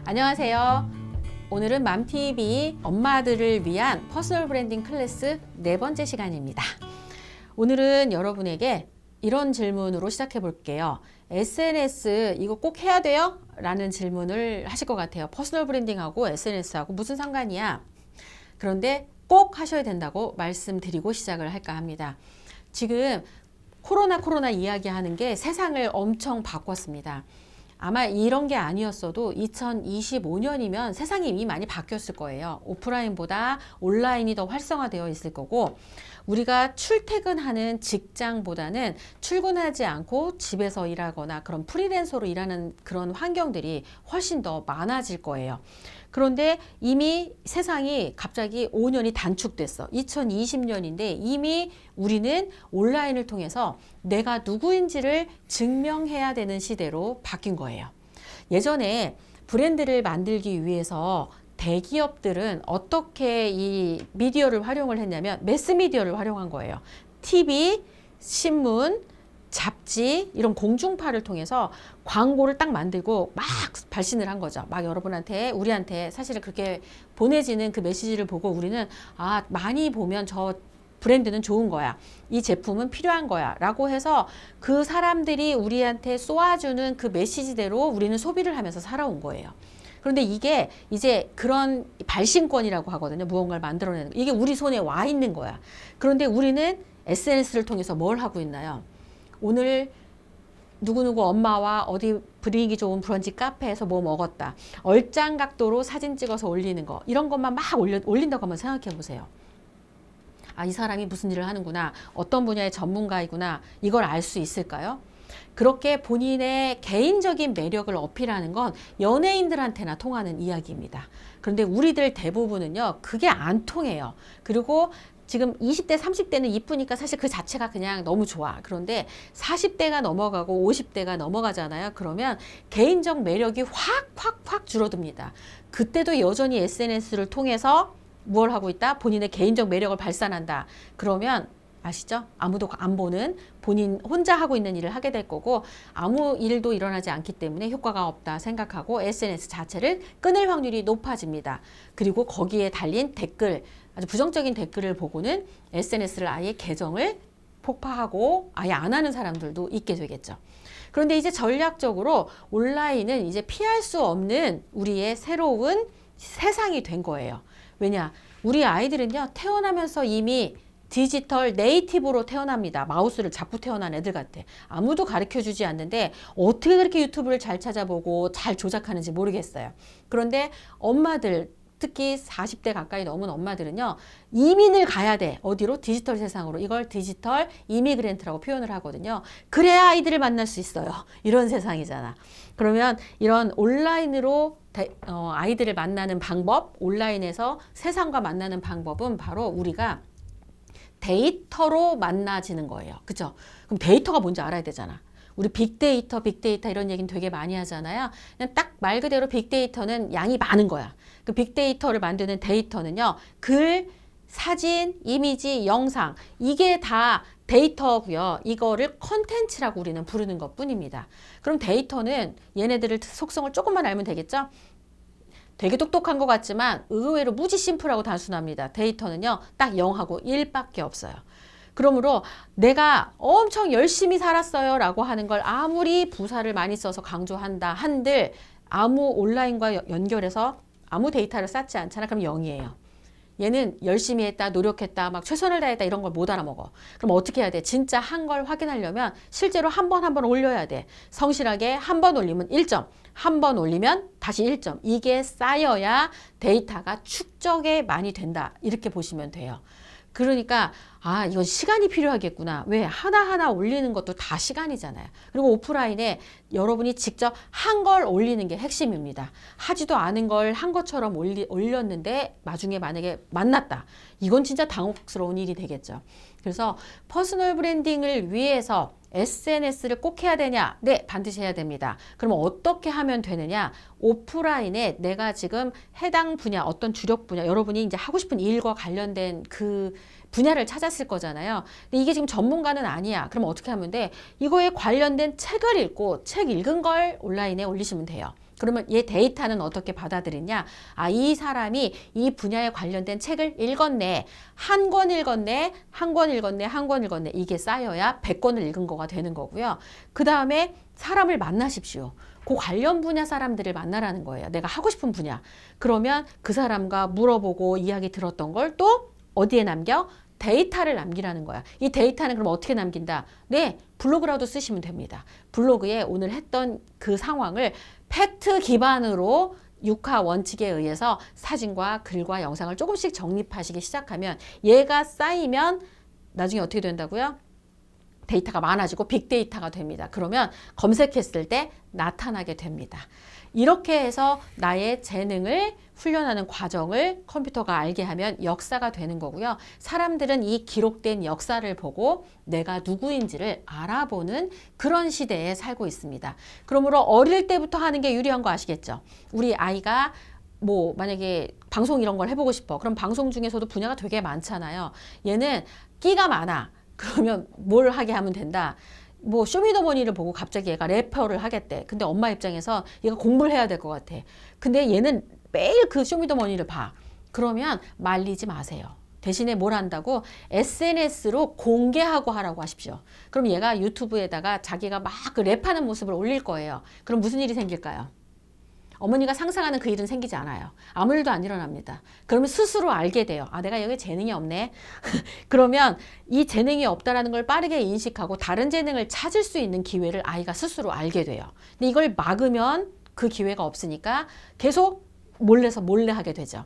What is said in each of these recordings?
안녕하세요. 오늘은 맘TV 엄마들을 위한 퍼스널 브랜딩 클래스 4번째 시간입니다. 오늘은 여러분에게 이런 질문으로 시작해 볼게요. SNS 이거 꼭 해야 돼요? 라는 질문을 하실 것 같아요. 퍼스널 브랜딩하고 SNS하고 무슨 상관이야? 그런데 꼭 하셔야 된다고 말씀드리고 시작을 할까 합니다. 지금 코로나 이야기하는 게 세상을 엄청 바꿨습니다. 아마 이런 게 아니었어도 2025년이면 세상이 이미 많이 바뀌었을 거예요. 오프라인보다 온라인이 더 활성화되어 있을 거고, 우리가 출퇴근하는 직장보다는 출근하지 않고 집에서 일하거나 그런 프리랜서로 일하는 그런 환경들이 훨씬 더 많아질 거예요. 그런데 이미 세상이 갑자기 5년이 단축됐어. 2020년인데 이미 우리는 온라인을 통해서 내가 누구인지를 증명해야 되는 시대로 바뀐 거예요. 예전에 브랜드를 만들기 위해서 대기업들은 어떻게 이 미디어를 활용을 했냐면 매스미디어를 활용한 거예요. TV, 신문, 잡지 이런 공중파를 통해서 광고를 딱 만들고 막 발신을 한 거죠. 막 여러분한테 우리한테 사실은 그렇게 보내지는 그 메시지를 보고 우리는 많이 보면 저 브랜드는 좋은 거야. 이 제품은 필요한 거야. 라고 해서 그 사람들이 우리한테 쏘아주는 그 메시지대로 우리는 소비를 하면서 살아온 거예요. 그런데 이게 이제 그런 발신권이라고 하거든요. 무언가를 만들어내는 거. 이게 우리 손에 와 있는 거야. 그런데 우리는 SNS를 통해서 뭘 하고 있나요? 오늘 누구누구 엄마와 어디 분위기 좋은 브런치 카페에서 뭐 먹었다. 얼짱 각도로 사진 찍어서 올리는 거. 이런 것만 막 올린다고 한번 생각해 보세요. 이 사람이 무슨 일을 하는구나. 어떤 분야의 전문가이구나. 이걸 알 수 있을까요? 그렇게 본인의 개인적인 매력을 어필하는 건 연예인들한테나 통하는 이야기입니다. 그런데 우리들 대부분은요, 그게 안 통해요. 그리고 지금 20대, 30대는 이쁘니까 사실 그 자체가 그냥 너무 좋아. 그런데 40대가 넘어가고 50대가 넘어가잖아요. 그러면 개인적 매력이 확 줄어듭니다. 그때도 여전히 SNS를 통해서 뭘 하고 있다? 본인의 개인적 매력을 발산한다. 그러면 아시죠? 아무도 안 보는 본인 혼자 하고 있는 일을 하게 될 거고 아무 일도 일어나지 않기 때문에 효과가 없다 생각하고 SNS 자체를 끊을 확률이 높아집니다. 그리고 거기에 달린 댓글, 아주 부정적인 댓글을 보고는 SNS를 아예 계정을 폭파하고 아예 안 하는 사람들도 있게 되겠죠. 그런데 이제 전략적으로 온라인은 이제 피할 수 없는 우리의 새로운 세상이 된 거예요. 왜냐? 우리 아이들은요, 태어나면서 이미 디지털 네이티브로 태어납니다. 마우스를 잡고 태어난 애들 같아. 아무도 가르쳐주지 않는데 어떻게 그렇게 유튜브를 잘 찾아보고 잘 조작하는지 모르겠어요. 그런데 엄마들, 특히 40대 가까이 넘은 엄마들은요, 이민을 가야 돼. 어디로? 디지털 세상으로. 이걸 디지털 이미그랜트라고 표현을 하거든요. 그래야 아이들을 만날 수 있어요. 이런 세상이잖아. 그러면 이런 온라인으로 아이들을 만나는 방법, 온라인에서 세상과 만나는 방법은 바로 우리가 데이터로 만나지는 거예요. 그죠? 그럼 데이터가 뭔지 알아야 되잖아. 우리 빅데이터 이런 얘기는 되게 많이 하잖아요. 그냥 딱 말 그대로 빅데이터는 양이 많은 거야. 그 빅데이터를 만드는 데이터는요, 글, 사진, 이미지, 영상, 이게 다 데이터고요. 이거를 컨텐츠라고 우리는 부르는 것 뿐입니다. 그럼 데이터는 얘네들을 속성을 조금만 알면 되겠죠? 되게 똑똑한 것 같지만 의외로 무지 심플하고 단순합니다. 데이터는요, 딱 0하고 1밖에 없어요. 그러므로 내가 엄청 열심히 살았어요 라고 하는 걸 아무리 부사를 많이 써서 강조한다 한들 아무 온라인과 연결해서 아무 데이터를 쌓지 않잖아. 그럼 0이에요. 얘는 열심히 했다, 노력했다, 막 최선을 다했다 이런 걸 못 알아먹어. 그럼 어떻게 해야 돼? 진짜 한 걸 확인하려면 실제로 한 번 올려야 돼. 성실하게 한 번 올리면 1점, 한 번 올리면 다시 1점. 이게 쌓여야 데이터가 축적에 많이 된다. 이렇게 보시면 돼요. 그러니까 이건 시간이 필요하겠구나. 왜? 하나하나 올리는 것도 다 시간이잖아요. 그리고 오프라인에 여러분이 직접 한 걸 올리는 게 핵심입니다. 하지도 않은 걸 한 것처럼 올렸는데 나중에 만약에 만났다. 이건 진짜 당혹스러운 일이 되겠죠. 그래서 퍼스널 브랜딩을 위해서 SNS를 꼭 해야 되냐? 네, 반드시 해야 됩니다. 그럼 어떻게 하면 되느냐? 오프라인에 내가 지금 해당 분야, 어떤 주력 분야, 여러분이 이제 하고 싶은 일과 관련된 그 분야를 찾았을 거잖아요. 근데 이게 지금 전문가는 아니야. 그럼 어떻게 하면 돼? 이거에 관련된 책을 읽고 책 읽은 걸 온라인에 올리시면 돼요. 그러면 얘 데이터는 어떻게 받아들이냐? 아, 이 사람이 이 분야에 관련된 책을 읽었네. 한 권 읽었네. 한 권 읽었네. 한 권 읽었네. 이게 쌓여야 100권을 읽은 거가 되는 거고요. 그 다음에 사람을 만나십시오. 그 관련 분야 사람들을 만나라는 거예요. 내가 하고 싶은 분야. 그러면 그 사람과 물어보고 이야기 들었던 걸 또 어디에 남겨? 데이터를 남기라는 거야. 이 데이터는 그럼 어떻게 남긴다? 네, 블로그라도 쓰시면 됩니다. 블로그에 오늘 했던 그 상황을 팩트 기반으로 6화 원칙에 의해서 사진과 글과 영상을 조금씩 정립하시기 시작하면 얘가 쌓이면 나중에 어떻게 된다고요? 데이터가 많아지고 빅데이터가 됩니다. 그러면 검색했을 때 나타나게 됩니다. 이렇게 해서 나의 재능을 훈련하는 과정을 컴퓨터가 알게 하면 역사가 되는 거고요. 사람들은 이 기록된 역사를 보고 내가 누구인지를 알아보는 그런 시대에 살고 있습니다. 그러므로 어릴 때부터 하는 게 유리한 거 아시겠죠? 우리 아이가 뭐 만약에 방송 이런 걸 해보고 싶어. 그럼 방송 중에서도 분야가 되게 많잖아요. 얘는 끼가 많아. 그러면 뭘 하게 하면 된다? 뭐 쇼미더머니를 보고 갑자기 얘가 래퍼를 하겠대. 근데 엄마 입장에서 얘가 공부를 해야 될 것 같아. 근데 얘는 매일 그 쇼미더머니를 봐. 그러면 말리지 마세요. 대신에 뭘 한다고? SNS로 공개하고 하라고 하십시오. 그럼 얘가 유튜브에다가 자기가 막 그 랩하는 모습을 올릴 거예요. 그럼 무슨 일이 생길까요? 어머니가 상상하는 그 일은 생기지 않아요. 아무 일도 안 일어납니다. 그러면 스스로 알게 돼요. 아, 내가 여기 재능이 없네. 그러면 이 재능이 없다라는 걸 빠르게 인식하고 다른 재능을 찾을 수 있는 기회를 아이가 스스로 알게 돼요. 근데 이걸 막으면 그 기회가 없으니까 계속 몰래 하게 되죠.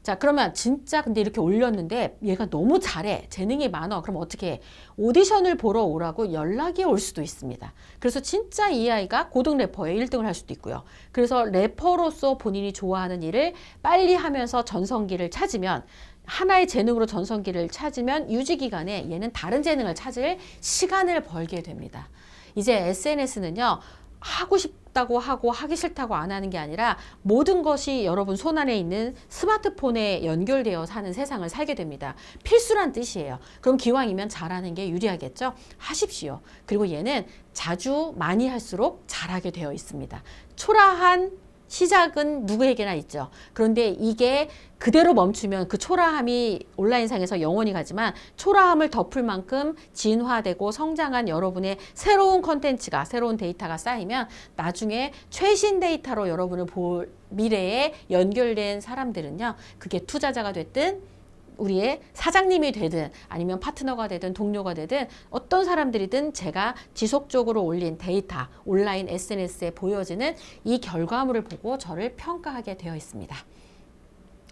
자, 그러면 진짜 근데 이렇게 올렸는데 얘가 너무 잘해. 재능이 많아. 그럼 어떻게 해? 오디션을 보러 오라고 연락이 올 수도 있습니다. 그래서 진짜 이 아이가 고등 래퍼에 1등을 할 수도 있고요. 그래서 래퍼로서 본인이 좋아하는 일을 빨리 하면서 전성기를 찾으면 하나의 재능으로 전성기를 찾으면 유지기간에 얘는 다른 재능을 찾을 시간을 벌게 됩니다. 이제 SNS는요. 하고 싶다고 하고 하기 싫다고 안 하는 게 아니라 모든 것이 여러분 손안에 있는 스마트폰에 연결되어 사는 세상을 살게 됩니다. 필수란 뜻이에요. 그럼 기왕이면 잘하는 게 유리하겠죠? 하십시오. 그리고 얘는 자주 많이 할수록 잘하게 되어 있습니다. 초라한 시작은 누구에게나 있죠. 그런데 이게 그대로 멈추면 그 초라함이 온라인상에서 영원히 가지만 초라함을 덮을 만큼 진화되고 성장한 여러분의 새로운 컨텐츠가, 새로운 데이터가 쌓이면 나중에 최신 데이터로 여러분을 볼 미래에 연결된 사람들은요. 그게 투자자가 됐든 우리의 사장님이 되든 아니면 파트너가 되든 동료가 되든 어떤 사람들이든 제가 지속적으로 올린 데이터, 온라인 SNS에 보여지는 이 결과물을 보고 저를 평가하게 되어 있습니다.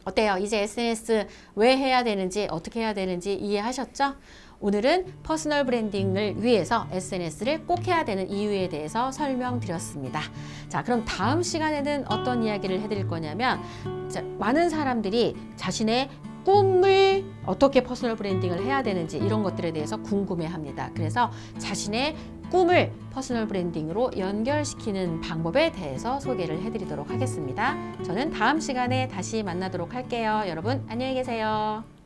어때요? 이제 SNS 왜 해야 되는지, 어떻게 해야 되는지 이해하셨죠? 오늘은 퍼스널 브랜딩을 위해서 SNS를 꼭 해야 되는 이유에 대해서 설명드렸습니다. 자, 그럼 다음 시간에는 어떤 이야기를 해드릴 거냐면, 많은 사람들이 자신의 꿈을 어떻게 퍼스널 브랜딩을 해야 되는지 이런 것들에 대해서 궁금해합니다. 그래서 자신의 꿈을 퍼스널 브랜딩으로 연결시키는 방법에 대해서 소개를 해드리도록 하겠습니다. 저는 다음 시간에 다시 만나도록 할게요. 여러분 안녕히 계세요.